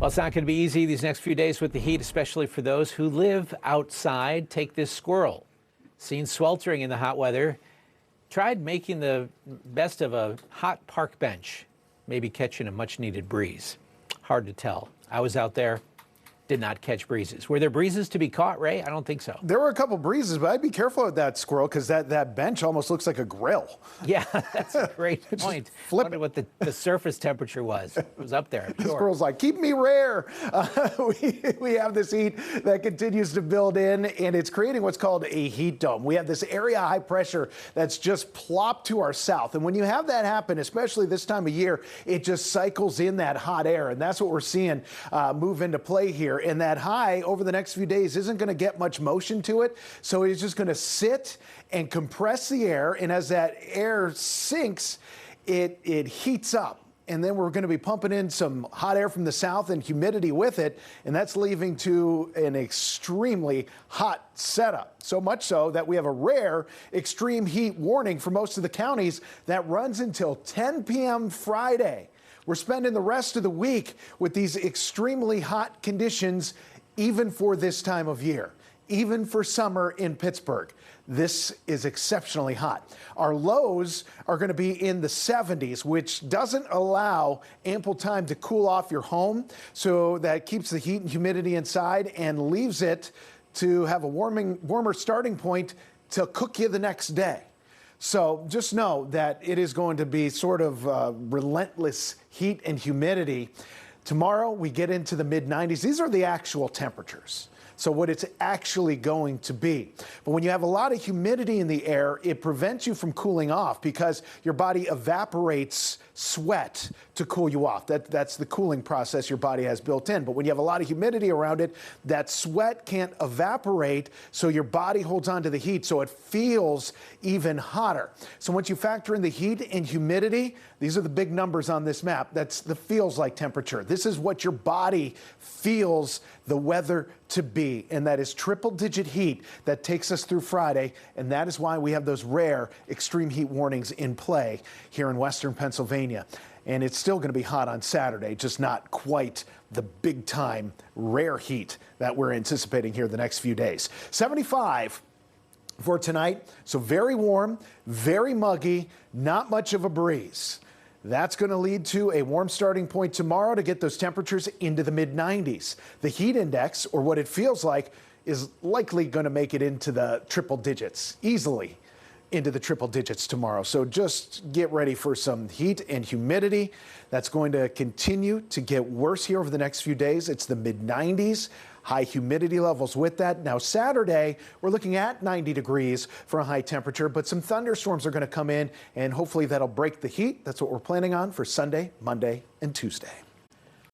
Well, it's not going to be easy these next few days with the heat, especially for those who live outside. Take this squirrel. Seen sweltering in the hot weather. Tried making the best of a hot park bench, maybe catching a much-needed breeze. Hard to tell. I was out there. Did not catch breezes. Were there breezes to be caught, Ray? I don't think so. There were a couple breezes, but I'd be careful with that squirrel because that bench almost looks like a grill. Yeah, that's a great point. Flip it. What the surface temperature was. It was up there. The squirrel's like, keep me rare. We have this heat that continues to build in, and it's creating what's called a heat dome. We have this area high pressure that's just plopped to our south. And when you have that happen, especially this time of year, it just cycles in that hot air. And that's what we're seeing move into play here. And that high over the next few days isn't going to get much motion to it. So it's just going to sit and compress the air. And as that air sinks, it heats up. And then we're going to be pumping in some hot air from the south and humidity with it. And that's leading to an extremely hot setup. So much so that we have a rare extreme heat warning for most of the counties that runs until 10 p.m. Friday. We're spending the rest of the week with these extremely hot conditions, even for this time of year, even for summer in Pittsburgh. This is exceptionally hot. Our lows are going to be in the 70s, which doesn't allow ample time to cool off your home. So that keeps the heat and humidity inside and leaves it to have a warmer starting point to cook you the next day. So just know that it is going to be sort of relentless heat and humidity. Tomorrow we get into the mid-90s. These are the actual temperatures. So what it's actually going to be. But when you have a lot of humidity in the air, it prevents you from cooling off because your body evaporates sweat to cool you off. That's the cooling process your body has built in. But when you have a lot of humidity around it, that sweat can't evaporate, so your body holds on to the heat, so it feels even hotter. So once you factor in the heat and humidity, these are the big numbers on this map. That's the feels like temperature. This is what your body feels the weather to be, and that is triple-digit heat that takes us through Friday, and that is why we have those rare extreme heat warnings in play here in western Pennsylvania. And it's still going to be hot on Saturday, just not quite the big-time rare heat that we're anticipating here the next few days. 75 for tonight, so very warm, very muggy, not much of a breeze. That's going to lead to a warm starting point tomorrow to get those temperatures into the mid-90s. The heat index, or what it feels like, is likely going to make it into the triple digits, easily into the triple digits tomorrow. So just get ready for some heat and humidity. That's going to continue to get worse here over the next few days. It's the mid-90s. High humidity levels with that. Now Saturday, we're looking at 90 degrees for a high temperature, but some thunderstorms are going to come in, and hopefully that'll break the heat. That's what we're planning on for Sunday, Monday, and Tuesday.